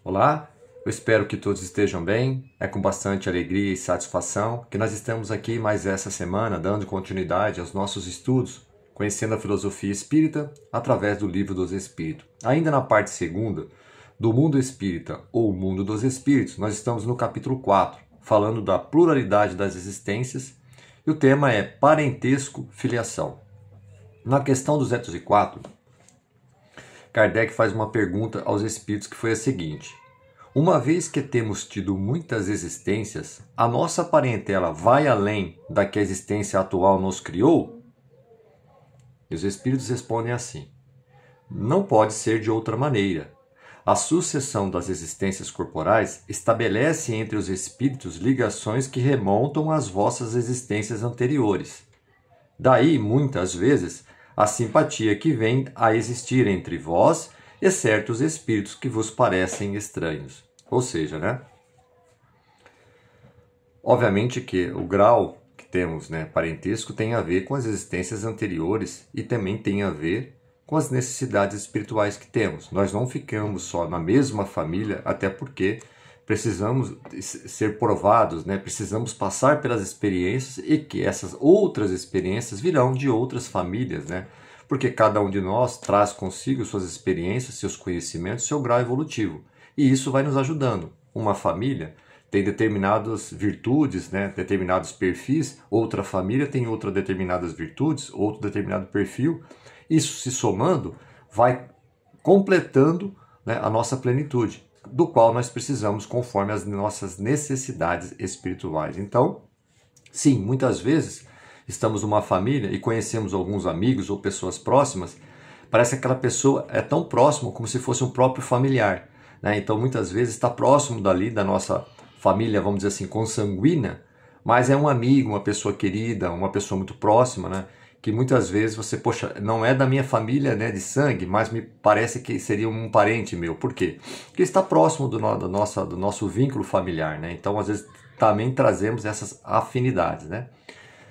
Olá, eu espero que todos estejam bem. É com bastante alegria e satisfação que nós estamos aqui mais essa semana dando continuidade aos nossos estudos, conhecendo a filosofia espírita através do Livro dos Espíritos. Ainda na parte segunda do Mundo Espírita ou Mundo dos Espíritos, nós estamos no capítulo 4, falando da pluralidade das existências, e o tema é parentesco-filiação. Na questão 204, Kardec faz uma pergunta aos espíritos que foi a seguinte: uma vez que temos tido muitas existências, a nossa parentela vai além da que a existência atual nos criou? E os espíritos respondem assim: não pode ser de outra maneira. A sucessão das existências corporais estabelece entre os espíritos ligações que remontam às vossas existências anteriores. Daí, muitas vezes, a simpatia que vem a existir entre vós e certos espíritos que vos parecem estranhos. Ou seja, obviamente que o grau que temos, parentesco, tem a ver com as existências anteriores e também tem a ver com as necessidades espirituais que temos. Nós não ficamos só na mesma família, até porque precisamos ser provados, precisamos passar pelas experiências e que essas outras experiências virão de outras famílias, porque cada um de nós traz consigo suas experiências, seus conhecimentos, seu grau evolutivo. E isso vai nos ajudando. Uma família tem determinadas virtudes, determinados perfis, outra família tem outras determinadas virtudes, outro determinado perfil. Isso se somando vai completando a nossa plenitude, do qual nós precisamos conforme as nossas necessidades espirituais. Então, sim, muitas vezes estamos numa família e conhecemos alguns amigos ou pessoas próximas, parece que aquela pessoa é tão próxima como se fosse um próprio familiar. Então, muitas vezes está próximo dali da nossa família, vamos dizer assim, consanguínea, mas é um amigo, uma pessoa querida, uma pessoa muito próxima, que muitas vezes você, poxa, não é da minha família, de sangue, mas me parece que seria um parente meu. Por quê? Porque está próximo do nosso vínculo familiar, Então, às vezes, também trazemos essas afinidades,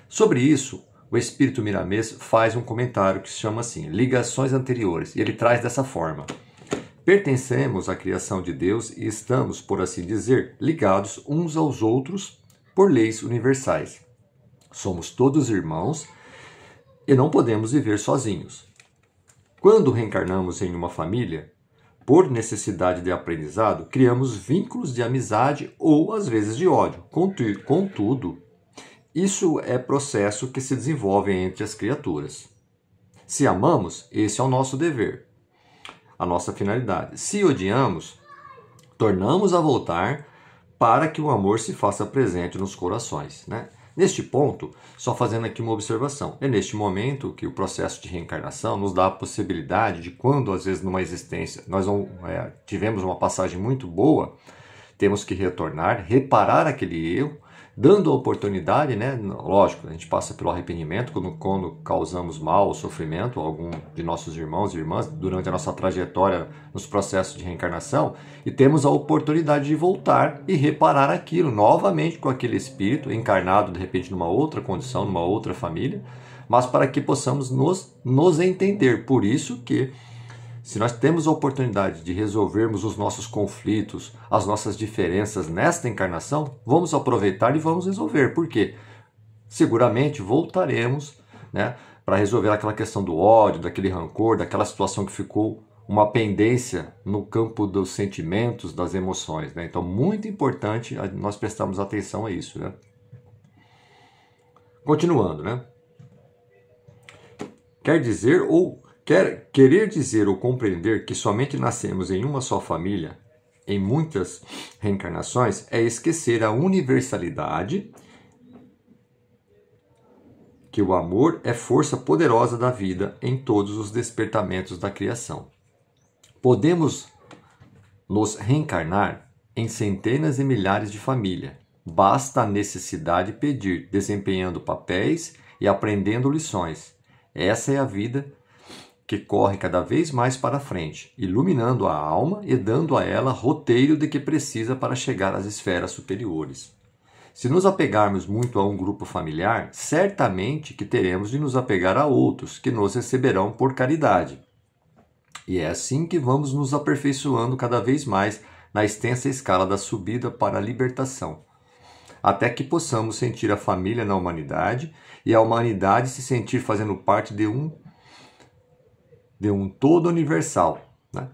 Sobre isso, o Espírito Miramês faz um comentário que se chama assim, ligações anteriores, e ele traz dessa forma: pertencemos à criação de Deus e estamos, por assim dizer, ligados uns aos outros por leis universais. Somos todos irmãos e não podemos viver sozinhos. Quando reencarnamos em uma família, por necessidade de aprendizado, criamos vínculos de amizade ou, às vezes, de ódio. Contudo, isso é processo que se desenvolve entre as criaturas. Se amamos, esse é o nosso dever, a nossa finalidade. Se odiamos, tornamos a voltar para que o amor se faça presente nos corações, Neste ponto, só fazendo aqui uma observação, é neste momento que o processo de reencarnação nos dá a possibilidade de quando, às vezes, numa existência, nós não tivemos uma passagem muito boa, temos que retornar, reparar aquele erro, dando a oportunidade, lógico, a gente passa pelo arrependimento quando causamos mal ou sofrimento a algum de nossos irmãos e irmãs durante a nossa trajetória nos processos de reencarnação, e temos a oportunidade de voltar e reparar aquilo novamente com aquele espírito encarnado de repente numa outra condição, numa outra família, mas para que possamos nos entender. Por isso que, se nós temos a oportunidade de resolvermos os nossos conflitos, as nossas diferenças nesta encarnação, vamos aproveitar e vamos resolver. Por quê? Seguramente voltaremos para resolver aquela questão do ódio, daquele rancor, daquela situação que ficou uma pendência no campo dos sentimentos, das emoções. Então, muito importante nós prestarmos atenção a isso. Continuando, Querer dizer ou compreender que somente nascemos em uma só família, em muitas reencarnações, é esquecer a universalidade, que o amor é força poderosa da vida em todos os despertamentos da criação. Podemos nos reencarnar em centenas e milhares de famílias. Basta a necessidade pedir, desempenhando papéis e aprendendo lições. Essa é a vida que corre cada vez mais para frente, iluminando a alma e dando a ela roteiro de que precisa para chegar às esferas superiores. Se nos apegarmos muito a um grupo familiar, certamente que teremos de nos apegar a outros, que nos receberão por caridade. E é assim que vamos nos aperfeiçoando cada vez mais na extensa escala da subida para a libertação, até que possamos sentir a família na humanidade e a humanidade se sentir fazendo parte de um todo universal, né?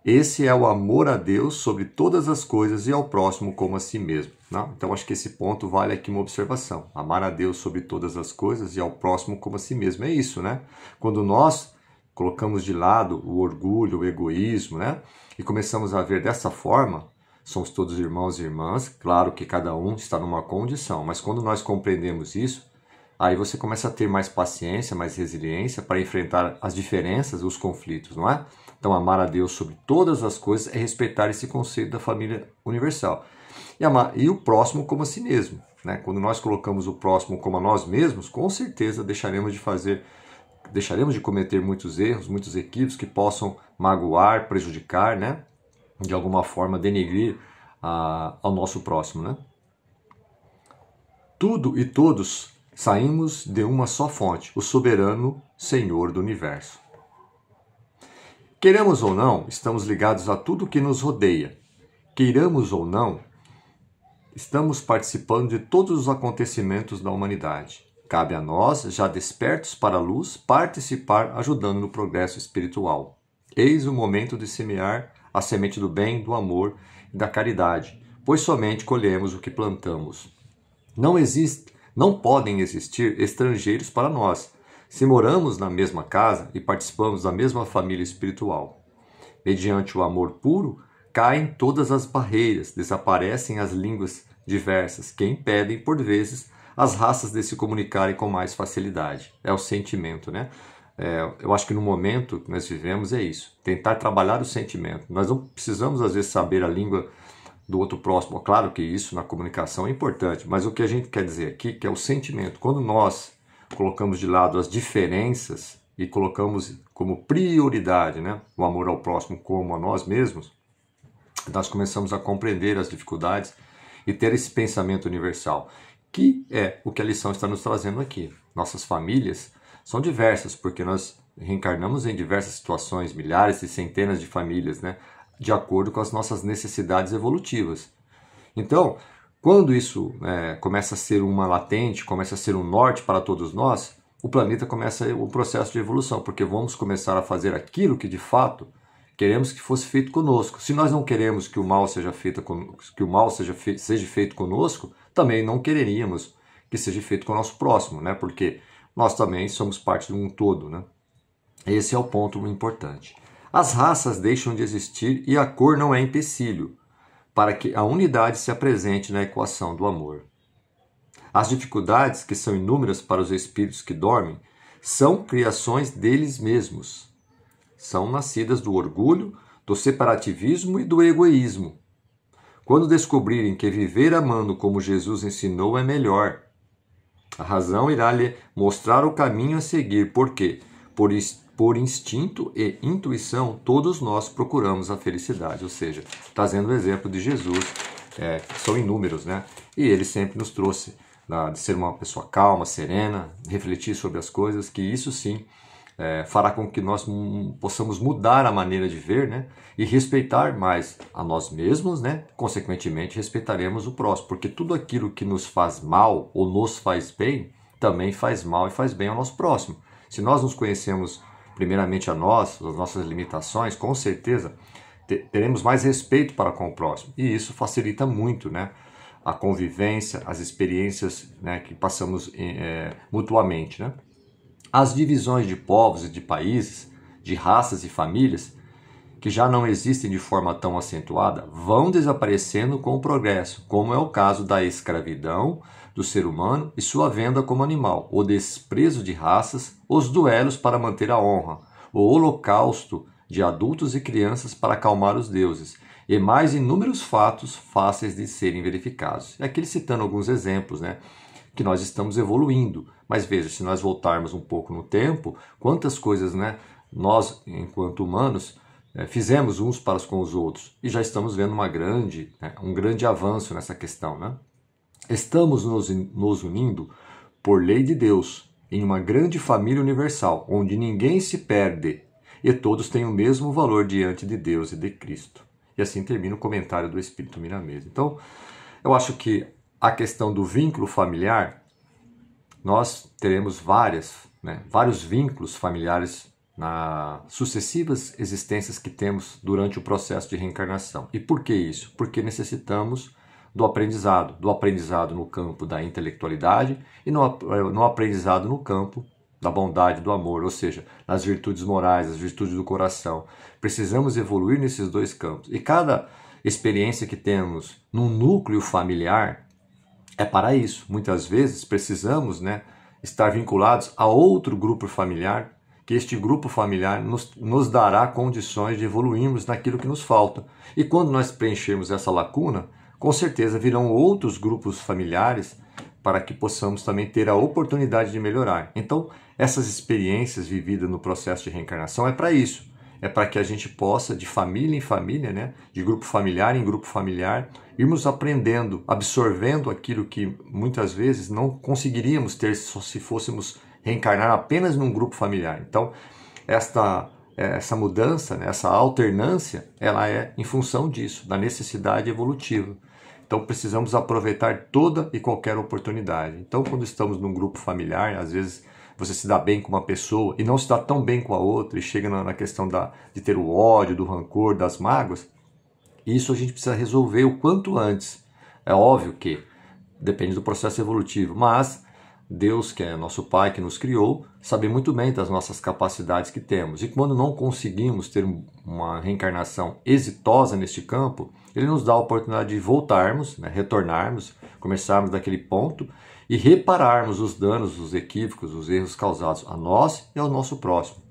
Esse é o amor a Deus sobre todas as coisas e ao próximo como a si mesmo, né? Então acho que esse ponto vale aqui uma observação. Amar a Deus sobre todas as coisas e ao próximo como a si mesmo. É isso, né? Quando nós colocamos de lado o orgulho, o egoísmo, né? E começamos a ver dessa forma, somos todos irmãos e irmãs, claro que cada um está numa condição, mas quando nós compreendemos isso, aí você começa a ter mais paciência, mais resiliência para enfrentar as diferenças, os conflitos, não é? Então, amar a Deus sobre todas as coisas é respeitar esse conceito da família universal. E o próximo como a si mesmo, né? Quando nós colocamos o próximo como a nós mesmos, com certeza deixaremos de cometer muitos erros, muitos equívocos que possam magoar, prejudicar, né? De alguma forma denegrir ao nosso próximo, né? Tudo e todos saímos de uma só fonte, o soberano Senhor do universo. Queiramos ou não, estamos ligados a tudo que nos rodeia. Queiramos ou não, estamos participando de todos os acontecimentos da humanidade. Cabe a nós, já despertos para a luz, participar ajudando no progresso espiritual. Eis o momento de semear a semente do bem, do amor e da caridade, pois somente colhemos o que plantamos. Não podem existir estrangeiros para nós, se moramos na mesma casa e participamos da mesma família espiritual. Mediante o amor puro, caem todas as barreiras, desaparecem as línguas diversas que impedem, por vezes, as raças de se comunicarem com mais facilidade. É o sentimento, né? Eu acho que no momento que nós vivemos é isso, tentar trabalhar o sentimento. Nós não precisamos, às vezes, saber a língua do outro próximo. Claro que isso na comunicação é importante, mas o que a gente quer dizer aqui que é o sentimento. Quando nós colocamos de lado as diferenças e colocamos como prioridade, né, o amor ao próximo como a nós mesmos, nós começamos a compreender as dificuldades e ter esse pensamento universal, que é o que a lição está nos trazendo aqui. Nossas famílias são diversas, porque nós reencarnamos em diversas situações, milhares e centenas de famílias, né, de acordo com as nossas necessidades evolutivas. Então, quando isso começa a ser uma latente, começa a ser um norte para todos nós, o planeta começa o processo de evolução, porque vamos começar a fazer aquilo que de fato queremos que fosse feito conosco. Se nós não queremos que o mal seja feito seja feito conosco, também não quereríamos que seja feito com o nosso próximo, né? Porque nós também somos parte de um todo, né? Esse é o ponto importante. As raças deixam de existir e a cor não é empecilho para que a unidade se apresente na equação do amor. As dificuldades, que são inúmeras para os espíritos que dormem, são criações deles mesmos. São nascidas do orgulho, do separativismo e do egoísmo. Quando descobrirem que viver amando como Jesus ensinou é melhor, a razão irá lhe mostrar o caminho a seguir, porque, por instinto e intuição, todos nós procuramos a felicidade. Ou seja, trazendo o exemplo de Jesus, que são inúmeros, né? E ele sempre nos trouxe de ser uma pessoa calma, serena, refletir sobre as coisas, que isso sim fará com que nós possamos mudar a maneira de ver, né? E respeitar mais a nós mesmos, né? Consequentemente, respeitaremos o próximo, porque tudo aquilo que nos faz mal ou nos faz bem, também faz mal e faz bem ao nosso próximo. Se nós nos conhecemos primeiramente a nós, as nossas limitações, com certeza teremos mais respeito para com o próximo. E isso facilita muito, né, a convivência, as experiências, né, que passamos mutuamente, né? As divisões de povos e de países, de raças e famílias, que já não existem de forma tão acentuada, vão desaparecendo com o progresso, como é o caso da escravidão do ser humano e sua venda como animal, o desprezo de raças, os duelos para manter a honra, o holocausto de adultos e crianças para acalmar os deuses, e mais inúmeros fatos fáceis de serem verificados. E aqui citando alguns exemplos, né, que nós estamos evoluindo. Mas veja, se nós voltarmos um pouco no tempo, quantas coisas, né, nós, enquanto humanos, fizemos uns para com os outros. E já estamos vendo um grande avanço nessa questão, né? Estamos nos unindo por lei de Deus, em uma grande família universal, onde ninguém se perde e todos têm o mesmo valor diante de Deus e de Cristo. E assim termina o comentário do Espírito Miramês. Então, eu acho que a questão do vínculo familiar, nós teremos vários vínculos familiares nas sucessivas existências que temos durante o processo de reencarnação. E por que isso? Porque necessitamos do aprendizado no campo da intelectualidade e no aprendizado no campo da bondade, do amor, ou seja, nas virtudes morais, as virtudes do coração. Precisamos evoluir nesses dois campos. E cada experiência que temos num núcleo familiar é para isso. Muitas vezes precisamos estar vinculados a outro grupo familiar, que este grupo familiar nos dará condições de evoluirmos naquilo que nos falta. E quando nós preenchermos essa lacuna, com certeza virão outros grupos familiares para que possamos também ter a oportunidade de melhorar. Então, essas experiências vividas no processo de reencarnação é para isso. É para que a gente possa, de família em família, de grupo familiar em grupo familiar, irmos aprendendo, absorvendo aquilo que muitas vezes não conseguiríamos ter se fôssemos reencarnar apenas num grupo familiar. Então, essa mudança, essa alternância, ela é em função disso, da necessidade evolutiva. Então, precisamos aproveitar toda e qualquer oportunidade. Então, quando estamos num grupo familiar, às vezes você se dá bem com uma pessoa e não se dá tão bem com a outra e chega na questão de ter o ódio, do rancor, das mágoas, isso a gente precisa resolver o quanto antes. É óbvio que depende do processo evolutivo, mas Deus, que é nosso Pai, que nos criou, sabe muito bem das nossas capacidades que temos. E quando não conseguimos ter uma reencarnação exitosa neste campo, Ele nos dá a oportunidade de voltarmos, retornarmos, começarmos daquele ponto e repararmos os danos, os equívocos, os erros causados a nós e ao nosso próximo.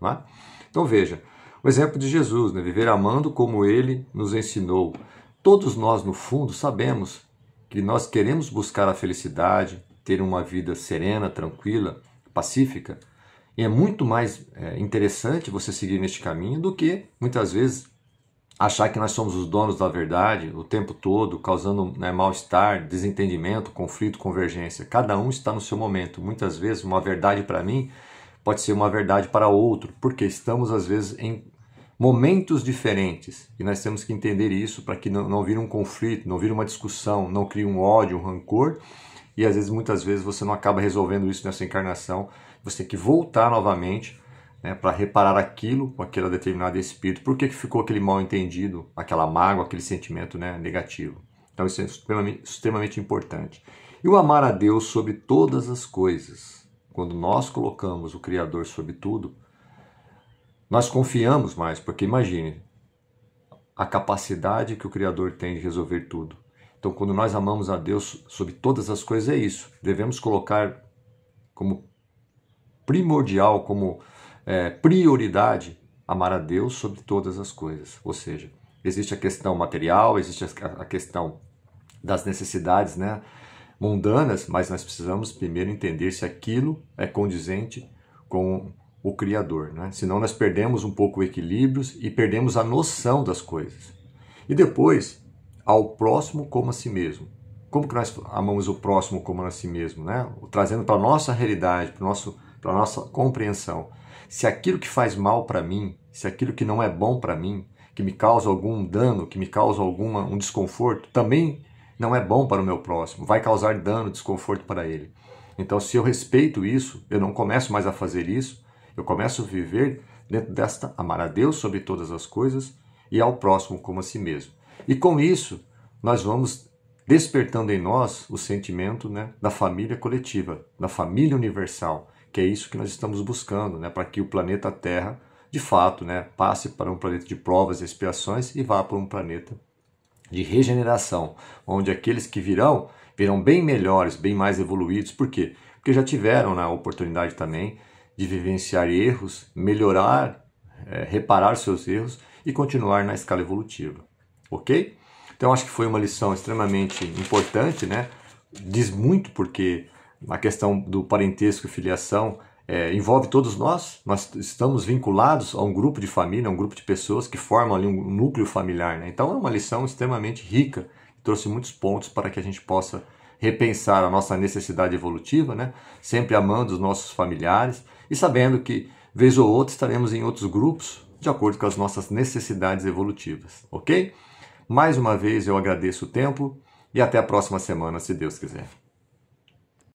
Então veja, o exemplo de Jesus, viver amando como Ele nos ensinou. Todos nós, no fundo, sabemos que nós queremos buscar a felicidade, ter uma vida serena, tranquila, pacífica. E é muito mais interessante você seguir neste caminho do que, muitas vezes, achar que nós somos os donos da verdade o tempo todo, causando mal-estar, desentendimento, conflito, convergência. Cada um está no seu momento. Muitas vezes, uma verdade para mim pode ser uma verdade para outro, porque estamos, às vezes, em momentos diferentes. E nós temos que entender isso para que não vire um conflito, não vire uma discussão, não crie um ódio, um rancor. E, às vezes, muitas vezes, você não acaba resolvendo isso nessa encarnação. Você tem que voltar novamente para reparar aquilo com aquele determinado espírito. Por que ficou aquele mal entendido, aquela mágoa, aquele sentimento negativo? Então isso é extremamente importante. E o amar a Deus sobre todas as coisas. Quando nós colocamos o Criador sobre tudo, nós confiamos mais, porque imagine a capacidade que o Criador tem de resolver tudo. Então quando nós amamos a Deus sobre todas as coisas é isso. Devemos colocar como primordial, como prioridade, amar a Deus sobre todas as coisas. Ou seja, existe a questão material, existe a questão das necessidades mundanas, mas nós precisamos primeiro entender se aquilo é condizente com o Criador. Senão nós perdemos um pouco o equilíbrio e perdemos a noção das coisas. E depois, ao próximo como a si mesmo. Como que nós amamos o próximo como a si mesmo? Trazendo para a nossa realidade, para a nossa compreensão. Se aquilo que faz mal para mim, se aquilo que não é bom para mim, que me causa algum dano, que me causa um desconforto, também não é bom para o meu próximo, vai causar dano, desconforto para ele. Então, se eu respeito isso, eu não começo mais a fazer isso, eu começo a viver dentro desta amar a Deus sobre todas as coisas e ao próximo como a si mesmo. E com isso, nós vamos despertando em nós o sentimento da família coletiva, da família universal, que é isso que nós estamos buscando, para que o planeta Terra, de fato, passe para um planeta de provas e expiações e vá para um planeta de regeneração, onde aqueles que virão bem melhores, bem mais evoluídos. Por quê? Porque já tiveram a oportunidade também de vivenciar erros, melhorar, reparar seus erros e continuar na escala evolutiva. Ok? Então, acho que foi uma lição extremamente importante, Diz muito porque a questão do parentesco e filiação envolve todos nós. Nós estamos vinculados a um grupo de família, a um grupo de pessoas que formam ali um núcleo familiar. Então é uma lição extremamente rica, que trouxe muitos pontos para que a gente possa repensar a nossa necessidade evolutiva, sempre amando os nossos familiares e sabendo que, vez ou outra, estaremos em outros grupos de acordo com as nossas necessidades evolutivas, ok? Mais uma vez eu agradeço o tempo e até a próxima semana, se Deus quiser.